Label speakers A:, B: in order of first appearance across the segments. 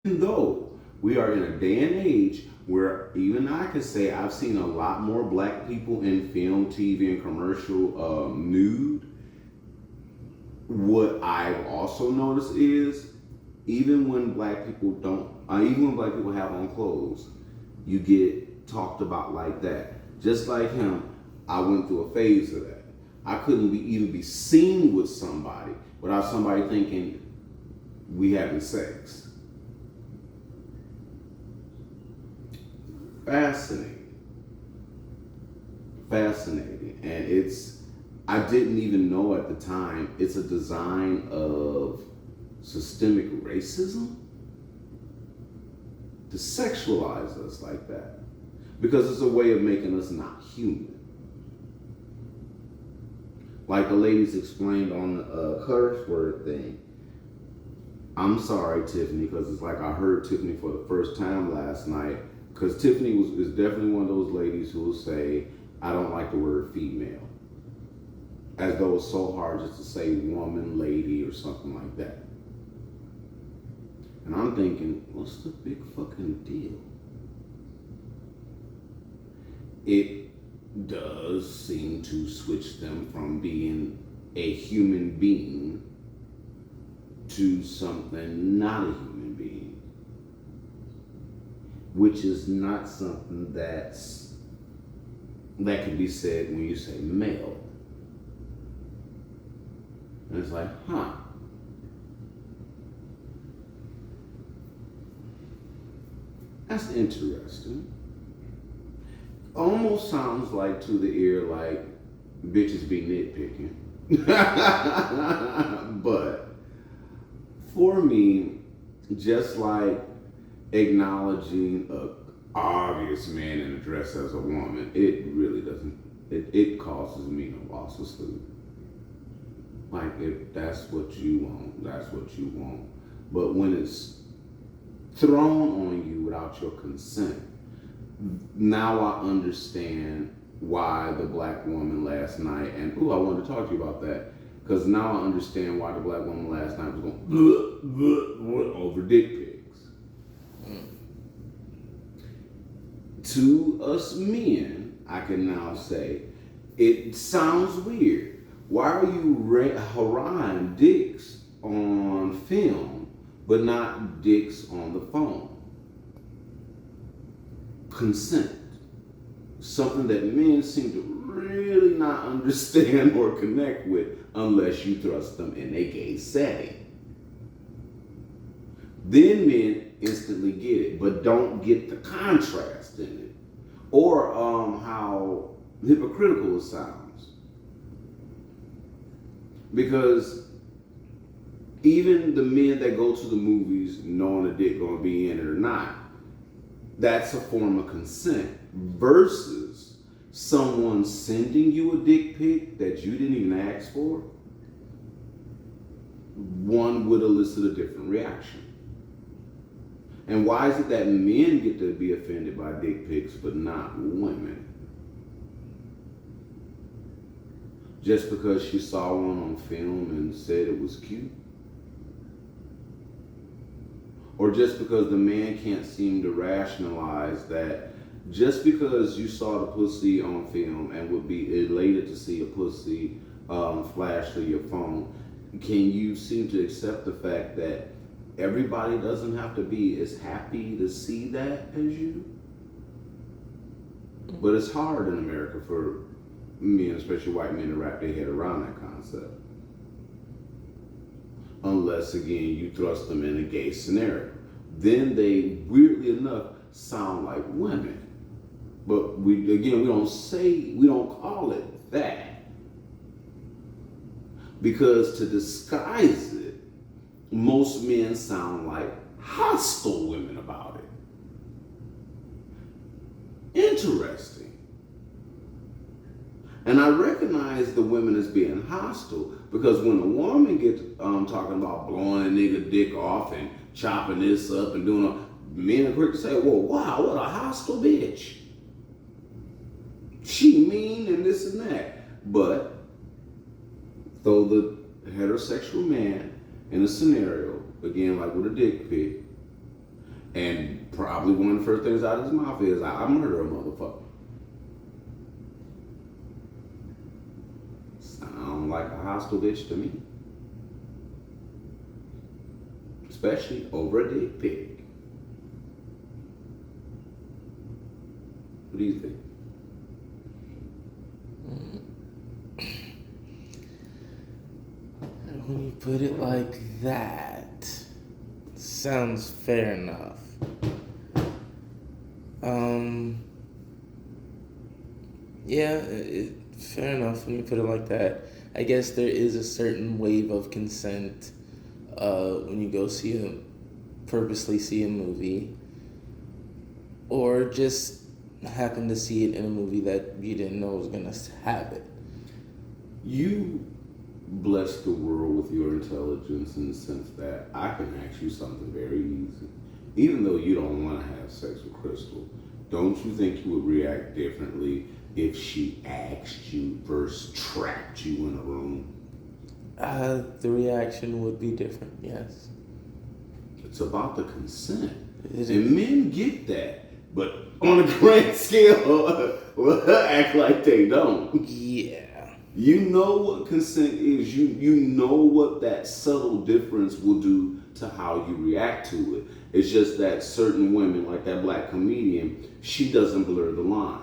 A: Even though we are in a day and age where even I can say I've seen a lot more black people in film, TV, and commercial nude, what I've also noticed is even when black people don't, even when black people have on clothes, you get talked about like that. Just like him, I went through a phase of that. I couldn't even be seen with somebody without somebody thinking we having sex. Fascinating. Fascinating. And I didn't even know at the time, it's a design of systemic racism to sexualize us like that. Because it's a way of making us not human. Like the ladies explained on the curse word thing. I'm sorry, Tiffany, because it's like I heard Tiffany for the first time last night. Because Tiffany is definitely one of those ladies who will say, I don't like the word female. As though it's so hard just to say woman, lady, or something like that. And I'm thinking, what's the big fucking deal? It does seem to switch them from being a human being to something not a human being, which is not something that can be said when you say male. And it's like, huh. That's interesting. Almost sounds like to the ear like bitches be nitpicking. But for me, just like acknowledging a obvious man in a dress as a woman, it really doesn't, it causes me no loss of sleep. Like, if that's what you want, that's what you want. But when it's thrown on you without your consent, now I understand why the black woman last night, and I wanted to talk to you about that, because now I understand why the black woman last night was going bleh, bleh, bleh, over dick pics. To us men, I can now say, it sounds weird. Why are you haranguing dicks on film, but not dicks on the phone? Consent. Something that men seem to really not understand or connect with unless you thrust them in a gay setting. Then men instantly get it, but don't get the contrast in it. Or how hypocritical it sounds. Because even the men that go to the movies knowing the dick gonna be in it or not, that's a form of consent versus someone sending you a dick pic that you didn't even ask for. One would elicit a different reaction. And why is it that men get to be offended by dick pics but not women? Just because she saw one on film and said it was cute? Or just because the man can't seem to rationalize that just because you saw the pussy on film and would be elated to see a pussy flash through your phone, can you seem to accept the fact that everybody doesn't have to be as happy to see that as you? But it's hard in America for men, especially white men, to wrap their head around that concept. Unless, again, you thrust them in a gay scenario. Then they, weirdly enough, sound like women. But we don't call it that. Because to disguise it, most men sound like hostile women about it. Interesting. And I recognize the women as being hostile because when a woman gets talking about blowing a nigga dick off and chopping this up and doing all, men are quick to say, well, wow, what a hostile bitch. She mean and this and that. But throw the heterosexual man in a scenario, again, like with a dick pic, And probably one of the first things out of his mouth is, I murder a motherfucker. Sound like a hostile bitch to me. Especially over a dick pic. What do you think?
B: When you put it like that, sounds fair enough. Yeah, fair enough when you put it like that. I guess there is a certain wave of consent when you go purposely see a movie, or just happen to see it in a movie that you didn't know was gonna have it.
A: You bless the world with your intelligence in the sense that I can ask you something very easy. Even though you don't want to have sex with Crystal, don't you think you would react differently if she asked you versus trapped you in a room?
B: The reaction would be different, yes.
A: It's about the consent.
B: It
A: And men get that. But on a grand scale, act like they don't.
B: Yeah.
A: You know what consent is. You know what that subtle difference will do to how you react to it. It's just that certain women, like that black comedian, she doesn't blur the line.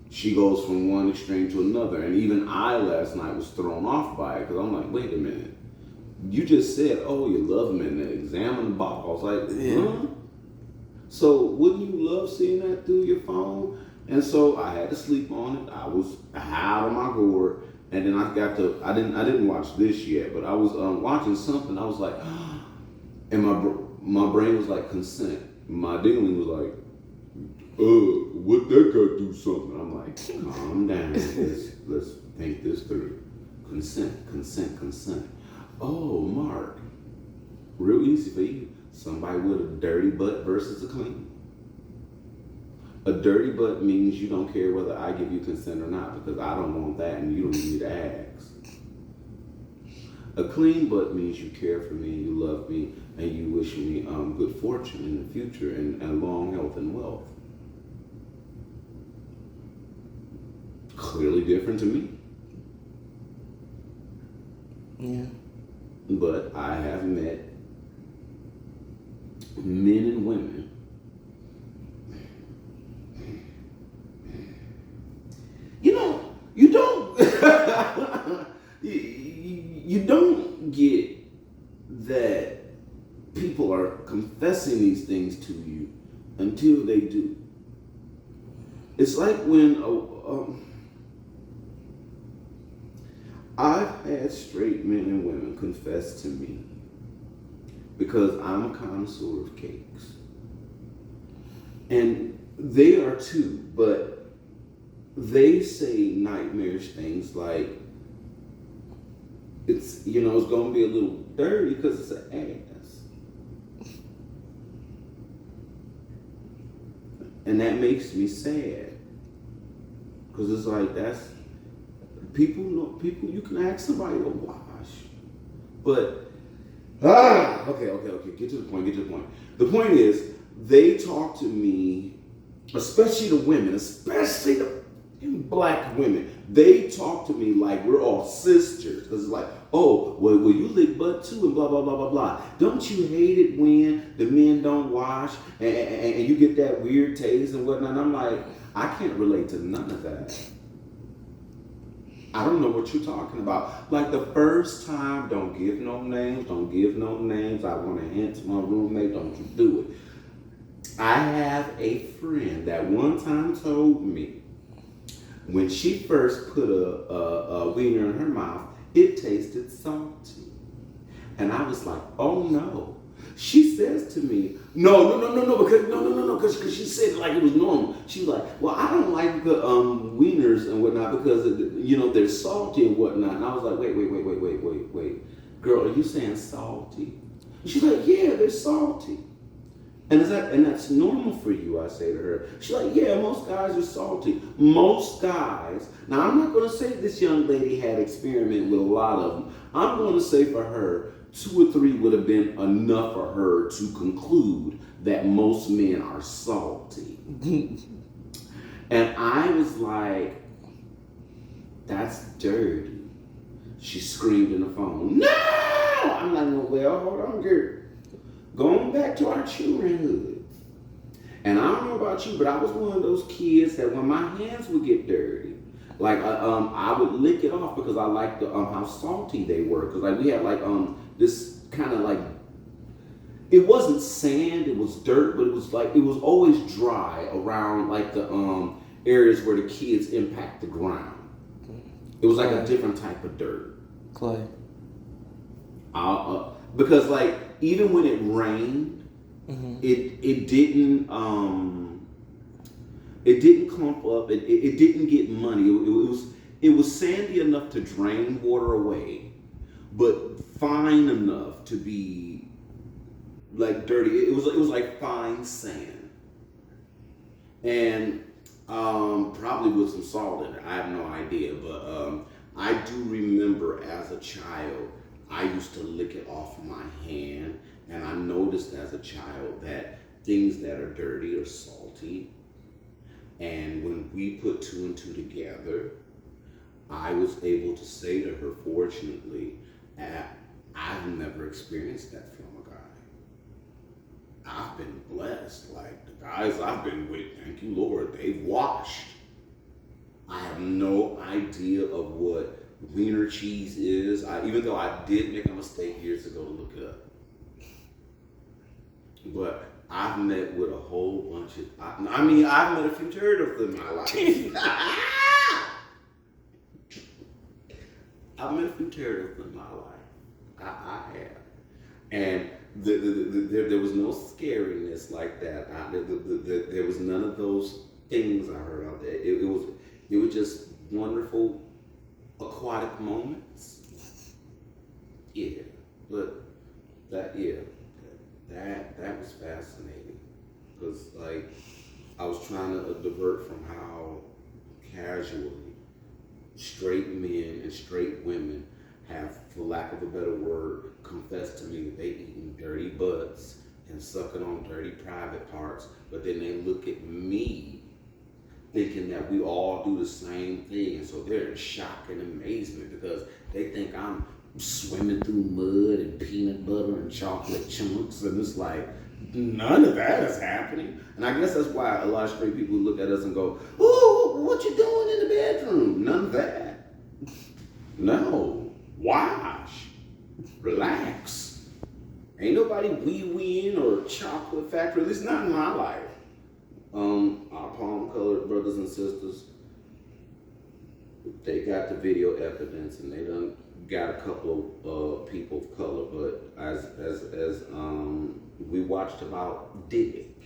A: She goes from one extreme to another. And even I last night was thrown off by it because I'm like, wait a minute. You just said, oh, you love them and examine the balls. I was like, huh? So wouldn't you love seeing that through your phone? And so I had to sleep on it. I was out of my gourd. And then I didn't watch this yet, but I was watching something. I was like, and my brain was like, consent. My dingling was like, what that got to do something? I'm like, calm down. Let's think this through. Consent. Oh, Mark, real easy for you. Somebody with a dirty butt versus a clean. A dirty butt means you don't care whether I give you consent or not because I don't want that and you don't need to ask. A clean butt means you care for me, you love me, and you wish me good fortune in the future and long health and wealth. Clearly different to me.
B: Yeah.
A: But I have met men and women you don't get that people are confessing these things to you until they do. It's like when I've had straight men and women confess to me because I'm a connoisseur of cakes. And they are too, but they say nightmarish things like, it's going to be a little dirty because it's an ass. And that makes me sad. Because it's like, that's, people, you can ask somebody to wash. But, okay, get to the point. The point is, they talk to me, especially the women, especially the black women, they talk to me like we're all sisters. Because it's like, oh, well, you lick butt too, and blah, blah, blah, blah, blah. Don't you hate it when the men don't wash and you get that weird taste and whatnot? And I'm like, I can't relate to none of that. I don't know what you're talking about. Like the first time, don't give no names. I want to hint to my roommate, don't you do it. I have a friend that one time told me when she first put a wiener in her mouth, it tasted salty. And I was like, oh no. She says to me, no, because she said it like it was normal. She was like, well, I don't like the wieners and whatnot because they're salty and whatnot. And I was like, wait, girl, are you saying salty? She's like, yeah, they're salty. And that's normal for you, I say to her. She's like, yeah, most guys are salty. Most guys. Now, I'm not going to say this young lady had experiment with a lot of them. I'm going to say for her, 2 or 3 would have been enough for her to conclude that most men are salty. And I was like, that's dirty. She screamed in the phone, no! I'm like, well, hold on, girl. Going back to our childrenhood. And I don't know about you, but I was one of those kids that when my hands would get dirty, like I would lick it off because I liked how salty they were. Because like we had like this kind of like, it wasn't sand, it was dirt, but it was like, it was always dry around like the areas where the kids impact the ground. It was like a different type of dirt.
B: Clay.
A: Because like even when it rained, it didn't clump up. It didn't get muddy. It was sandy enough to drain water away, but fine enough to be like dirty. It was like fine sand, and probably with some salt in it. I have no idea, but I do remember as a child, I used to lick it off my hand, and I noticed as a child that things that are dirty are salty. And when we put 2 and 2 together, I was able to say to her, fortunately, I've never experienced that from a guy. I've been blessed. Like the guys I've been with, thank you, Lord, they've washed. I have no idea of what wiener cheese is. Even though I did make a mistake years ago to look it up. But I've met with a whole bunch of, I've met a few turtles in my life. I've met a few turtles in my life. I have. And there was no scariness like that. There was none of those things I heard out there. It was just wonderful aquatic moments. Yeah, but that was fascinating because like I was trying to divert from how casually straight men and straight women have, for lack of a better word, confessed to me that they eating dirty butts and sucking on dirty private parts, but then they look at me thinking that we all do the same thing, and so they're in shock and amazement because they think I'm swimming through mud and peanut butter and chocolate chunks, and it's like, none of that is happening. And I guess that's why a lot of straight people look at us and go, "Ooh, what you doing in the bedroom?" None of that. No. Wash. Relax. Ain't nobody wee-weeing or chocolate factory, at least not in my life. Our palm-colored brothers and sisters, they got the video evidence, and they done got a couple of people of color. But as we watched about Dick,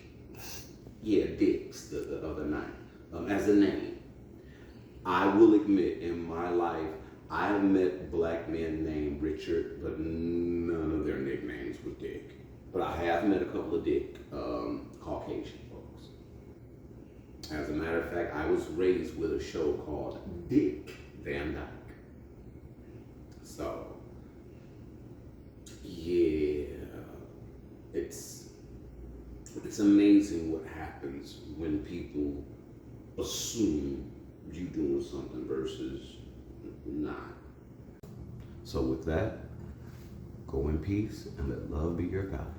A: Dick's the other night, as a name. I will admit, in my life, I have met black men named Richard, but none of their nicknames were Dick. But I have met a couple of Dick Caucasian folks. As a matter of fact, I was raised with a show called Dick Van Dyke. So, yeah, it's amazing what happens when people assume you doing something versus not. So with that, go in peace and let love be your guide.